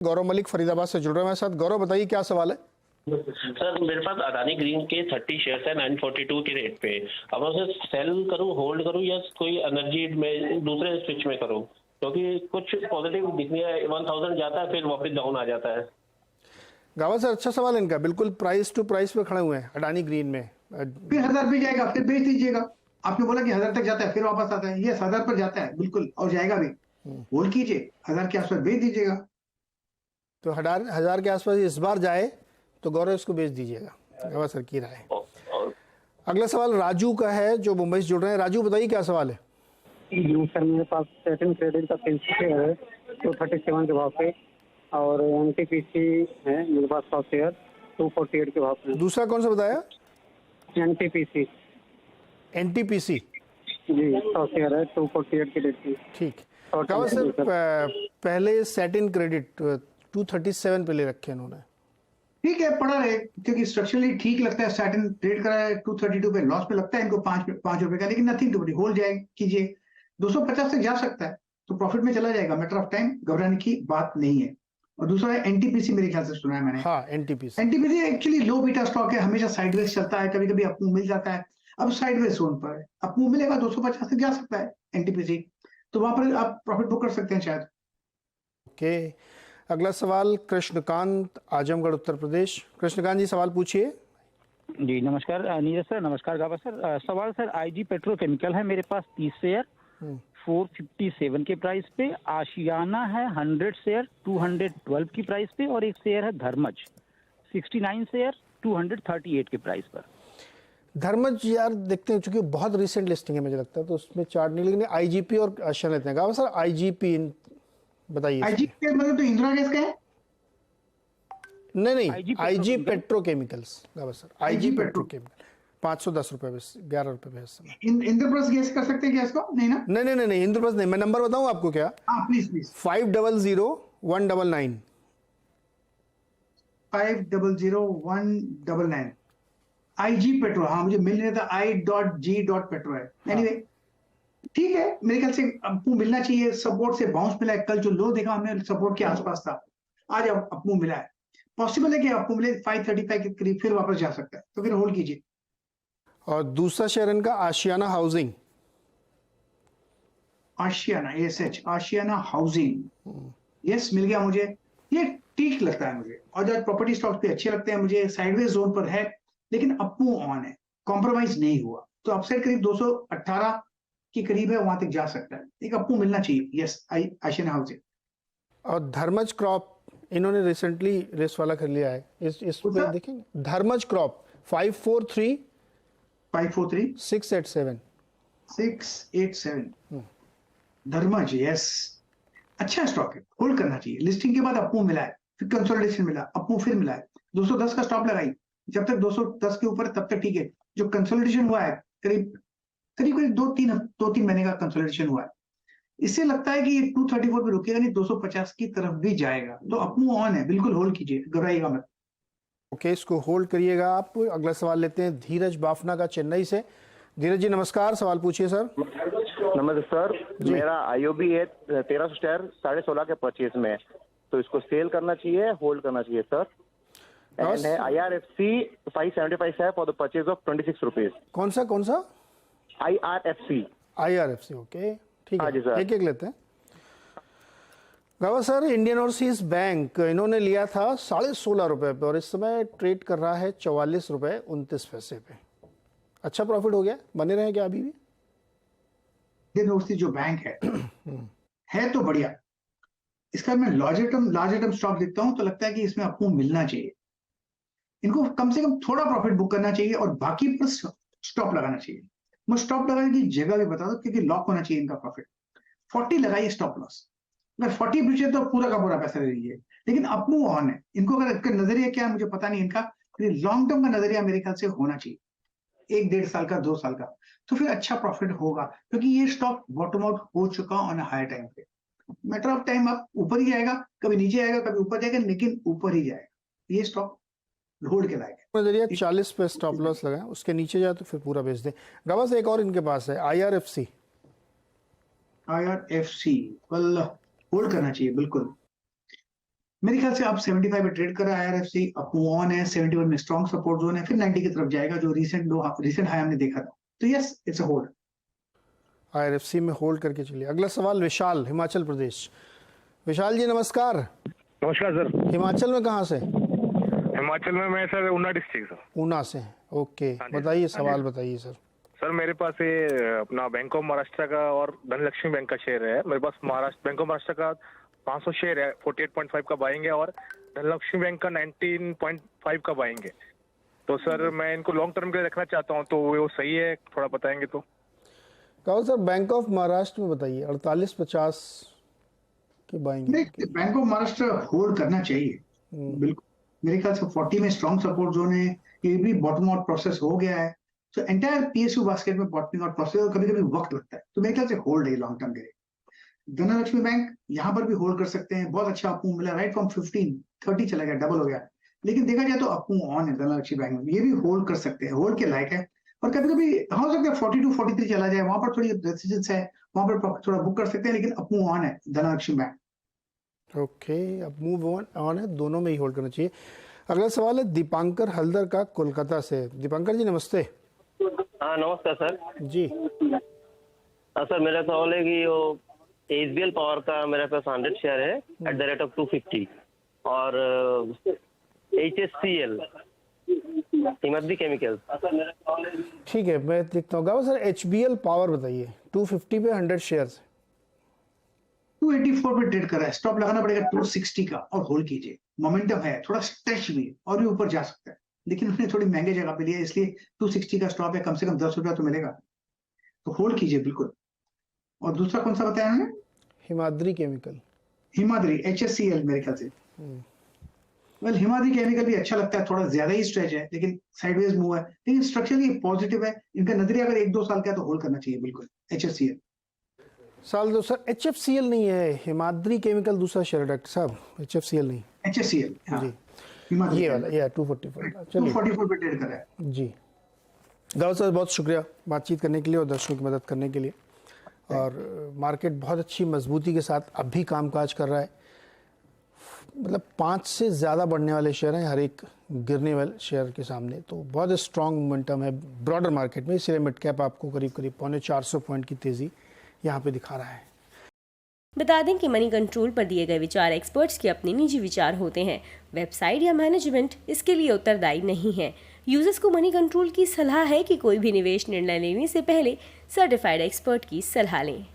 गौरव मलिक फरीदाबाद से जुड़ रहे हैं हमारे साथ। गौरव बताइए क्या सवाल है। सर मेरे पास अडानी ग्रीन के 30 शेयर्स है 942 के रेट पे। अब मैं उसे सेल करूं, होल्ड करूं या कोई एनर्जी में दूसरे स्विच में करूं, क्योंकि कुछ पॉजिटिव दिखनी है। 1000 जाता है फिर वापस डाउन आ जाता है। गावा सर अच्छा सवाल है इनका, बिल्कुल प्राइस टू प्राइस पे खड़े हुए हैं अडानी ग्रीन में। फिर 1000 पे जाएगा, फिर बेच दीजिएगा। आपने बोला कि 1000 तक जाता है फिर वापस आता है, ये 1000 पर जाता है बिल्कुल और जाएगा भी। होल्ड कीजिए, 1000 के आसपास बेच दीजिएगा। तो 1000 के आसपास इस बार जाए तो गौरव इसको बेच दीजिएगा, गावा सर की राय। अगला सवाल राजू का है जो मुंबई से जुड़ रहे हैं। राजू बताइए क्या सवाल है। जी सर, मेरे पास सैटिन क्रेडिट का 300 शेयर है 237 के भाव पे, और एनटीपीसी है मेरे पास 100 शेयर 248 के भाव पे। दूसरा कौन सा बताया? एनटीपीसी एनटीपीसी जी 100 शेयर है 248 के रेट पे। ठीक। गावा सर पहले सैटिन क्रेडिट 237 पे ले रखे इन्होंने। ठीक है, पड़ा रहे, क्योंकि स्ट्रक्चरली ठीक लगता है। सैटिन ट्रेड करा है 232 पे, लॉस पे लगता है इनको 5 रुपए का, लेकिन नथिंग टू बड़ी, होल्ड जाए कीजिए। 250 तक जा सकता है तो प्रॉफिट में चला जाएगा, मैटर ऑफ टाइम, घबराने की बात नहीं है। और दूसरा है एनटीपीसी, मेरे ख्याल से सुना है मैंने। हाँ NTPC actually low beta stock है, हमेशा साइडवेज चलता है, कभी कभी अप मूव मिल जाता है। अब साइडवेज जोन पर है, अप मूव मिलेगा 250 तक जा सकता है एनटीपीसी, तो वहां पर आप प्रॉफिट बुक कर सकते हैं शायद। ओके। अगला सवाल कृष्णकांत, आजमगढ़ उत्तर प्रदेश। कृष्णकांत जी सवाल पूछिए। जी नमस्कार नीरज सर, नमस्कार गाबा सर। सवाल सर आईजी पेट्रोकेमिकल है मेरे पास 30 शेयर 457 के प्राइस पे, आशियाना है 100 शेयर 212 की प्राइस पे, और एक शेयर है धर्मज 69 शेयर 238 के प्राइस पर। धर्मज यार देखते हैं, चूंकि बहुत रिसेंट लिस्टिंग है मुझे लगता है तो उसमें चार्ट नहीं, लेकिन आईजीपी और आशियाना लेते हैं। गावा सर आईजीपी बताइए। आईजीपी मतलब तो इंदिरा गैस का है? नहीं आईजी पेट्रोकेमिकल्स। गावा सर आईजी पेट्रोकेमिकल 510 रुपए, 11 रुपए पे इस समय। इंद्रप्रस्थ गैस कर सकते हैं गैस को? नहीं ना? नहीं इंद्रप्रस्थ नहीं। मैं नंबर बताऊं आपको क्या? हाँ प्लीज 500199 500199 आईजी पेट्रो। हाँ मुझे मिल रहा था I.G.पेट्रो है। एनीवे ठीक है, मेरे ख्याल से आपको मिलना चाहिए। सपोर्ट से बाउंस मिला है, कल जो लो देखा हमने सपोर्ट के आसपास था, आज आपको मिला है। पॉसिबल है कि आपको मिले 535 के करीब, फिर वापस जा सकता है, तो फिर होल्ड कीजिए। और दूसरा शेयर इनका आशियाना हाउसिंग। आशियाना ASH, आशियाना हाउसिंग, यस मिल गया मुझे। ये ठीक लगता है मुझे, और जो प्रॉपर्टी स्टॉक पे अच्छे लगते हैं मुझे। साइडवेज जोन पर है लेकिन अप मूव ऑन है, कॉम्प्रोमाइज नहीं हुआ, तो अपसाइड करीब 218 के करीब है, वहां तक जा सकता है। एक अप मूव मिलना चाहिए, यस आशियाना हाउसिंग। और धर्मज क्रॉप इन्होंने रिसेंटली रेस वाला कर लिया है, इस पे देखेंगे। धर्मज क्रॉप 543 687 धर्मज, यस अच्छा स्टॉक है, होल्ड करना चाहिए। लिस्टिंग के बाद अपमूव मिला है, फिर कंसोलिडेशन मिला, अपमूव फिर मिला है। 210 का स्टॉप लगाई, जब तक 210 के ऊपर तब तक ठीक है। जो कंसोलिडेशन हुआ है करीब 2-3 महीने का कंसोलिडेशन हुआ है, इससे लगता है कि ये 234 पे रुकेगा नहीं, 250 की तरफ भी जाएगा, तो अपमूव ऑन है, बिल्कुल होल्ड कीजिए, घबराइएगा मत। ओके, इसको होल्ड करिएगा आप। अगला सवाल लेते हैं धीरज बाफना का चेन्नई से। धीरज जी नमस्कार, सवाल पूछिए सर। नमस्ते सर, मेरा आईओबी है 1300 शेयर 16.5 के परचेज में, तो इसको सेल करना चाहिए, होल्ड करना चाहिए सर। एंड है IRFC 575 है for the purchase of 26 rupees. कौन सा IRFC ओके ठीक है, एक लेते हैं। गावा सर इंडियन ओवरसीज बैंक इन्होंने लिया था 16.5 रुपए पे और इस समय ट्रेड कर रहा है 44 रुपए 29 पैसे पे। अच्छा प्रॉफिट हो गया, बने रहे क्या अभी भी? इंडियन ओवरसीज जो बैंक है तो बढ़िया। इसका मैं लार्जर टर्म स्टॉक देखता हूं तो लगता है कि इसमें आपको मिलना चाहिए। इनको कम से कम थोड़ा प्रॉफिट बुक करना चाहिए और बाकी पर स्टॉप लगाना चाहिए। मैं स्टॉप लगाने की जगह भी बता दो, क्योंकि लॉक होना चाहिए इनका प्रॉफिट। 40 लगाइए स्टॉप लॉस, अगर 40 पीछे तो पूरा का पूरा पैसा दे दीजिए, लेकिन अपमूव ऑन है। इनको अगर नजरिया क्या है मुझे पता नहीं इनका, लॉन्ग टर्म का नजरिया मेरे ख्याल से होना चाहिए, 1-1.5 साल का, 2 साल का, तो फिर अच्छा प्रॉफिट होगा, क्योंकि ये स्टॉक बॉटम आउट हो चुका ऑन हायर टाइम पे। मैटर ऑफ टाइम आप ऊपर ही जाएगा, कभी नीचे आएगा, कभी ऊपर जाएगा, लेकिन ऊपर ही जाएगा। ये स्टॉक होल्ड के लायक है। नजरिया 40 पे स्टॉप लॉस लगाएं, उसके नीचे जाए तो फिर पूरा बेच दें। गावा से एक और इनके पास है IRFC वेल होल्ड करना चाहिए बिल्कुल। मेरे ख्याल से अब 75 पे ट्रेड कर रहा है IRFC, अब मूव ऑन है, 71 में स्ट्रॉन्ग सपोर्ट जोन है, फिर 90 की तरफ जाएगा जो रिसेंट हाई हमने देखा था। तो yes, it's a hold. IRFC में होल्ड करके चलिए। अगला सवाल विशाल, हिमाचल प्रदेश। विशाल जी नमस्कार। नमस्कार सर। हिमाचल में कहाँ से? हिमाचल में मैं sir Una district sir. Una से, ओके। बताइए, सवाल बताइए सर। सर मेरे पास ये अपना बैंक ऑफ महाराष्ट्र का और धनलक्ष्मी बैंक का शेयर है। मेरे पास बैंक ऑफ महाराष्ट्र का 500 शेयर है, 48.5 का बाइंग है, और धनलक्ष्मी बैंक का 19.5 का बाइंग है। तो सर मैं इनको लॉन्ग टर्म के लिए रखना चाहता हूँ, तो वो सही है? थोड़ा बताएंगे तो। कहो सर, बैंक ऑफ महाराष्ट्र में बताइए 48-50 की buying. Bank of Maharashtra hold करना चाहिए बिल्कुल। मेरे ख्याल से 40 में स्ट्रॉन्ग सपोर्ट जोन है, ये भी बॉटम आउट प्रोसेस हो गया है। तो एंटायर PSU बास्केट में बॉटमिंग आउट प्रोसेस और कभी कभी वक्त लगता है, तो मेरे ख्याल से होल्ड है लॉन्ग टर्म के लिए। धनलक्ष्मी बैंक यहाँ पर भी होल्ड कर सकते हैं, बहुत अच्छा अप मूव मिला, राइट फ्रॉम 15-30 चला गया, डबल हो गया। लेकिन देखा जाए तो अप मूव ऑन है धनलक्ष्मी बैंक में, ये भी होल्ड कर सकते हैं, होल्ड के लायक है। और कभी कभी हो सकता है 42-43 चला जाए, वहां पर थोड़ी रेजिस्टेंस है, वहां पर थोड़ा बुक कर सकते हैं, लेकिन अप मूव ऑन है धनलक्ष्मी बैंक। ओके, अब मूव ऑन है, दोनों में ही होल्ड करना चाहिए। अगला सवाल है दीपांकर हल्दर का, कोलकाता से। दीपांकर जी नमस्ते। हाँ नमस्कार सर जी। सर मेरा सवाल है कि वो HBL पावर का मेरे पास 100 शेयर है एट द रेट ऑफ 250, और HSCL हिमाद्री केमिकल्स। ठीक है, मैं देखता हूँ। गावा सर HBL पावर बताइए, 250 पे 100 शेयर्स। 284 पे ट्रेड कर रहा है, स्टॉप लगाना पड़ेगा 260 का और होल्ड कीजिए। मोमेंटम है, थोड़ा स्ट्रेच भी और भी ऊपर जा सकता है, लेकिन उसने थोड़ी महंगे जगह पे लिया, इसलिए 260 का स्टॉप है, कम से कम 10 रुपया तो मिलेगा, तो होल्ड कीजिए बिल्कुल। और दूसरा कौन सा बताया हमने? हिमाद्री केमिकल। हिमाद्री HSCL मेरे ख्याल से। वेल हिमाद्री केमिकल भी अच्छा लगता है, थोड़ा ज्यादा ही स्ट्रेच है, लेकिन साइडवेज मूव है, लेकिन स्ट्रक्चरली पॉजिटिव है। इनका नजरिया अगर 1-2 साल का है तो होल्ड करना चाहिए बिल्कुल HSCL। साल 2 सर, HFCL नहीं है, हिमाद्री केमिकल दूसरा शेयर है डॉक्टर साहब, HFCL नहीं। HSCL हाँ। जी, ये वाला, ये 244 का। चलिए 244 पे ट्रेड कर रहा है जी। गाँव सर बहुत शुक्रिया बातचीत करने के लिए और दर्शकों की मदद करने के लिए। और मार्केट बहुत अच्छी मजबूती के साथ अब भी कामकाज कर रहा है, मतलब 5 से ज़्यादा बढ़ने वाले शेयर हैं हर एक गिरने वाले शेयर के सामने, तो बहुत स्ट्रॉन्ग मोमेंटम है ब्रॉडर मार्केट में। इसलिए मिड कैप आपको करीब करीब 450 पॉइंट की तेज़ी यहाँ पे दिखा रहा है। बता दें कि मनी कंट्रोल पर दिए गए विचार एक्सपर्ट्स के अपने निजी विचार होते हैं। वेबसाइट या मैनेजमेंट इसके लिए उत्तरदायी नहीं है। यूजर्स को मनी कंट्रोल की सलाह है कि कोई भी निवेश निर्णय लेने से पहले सर्टिफाइड एक्सपर्ट की सलाह लें।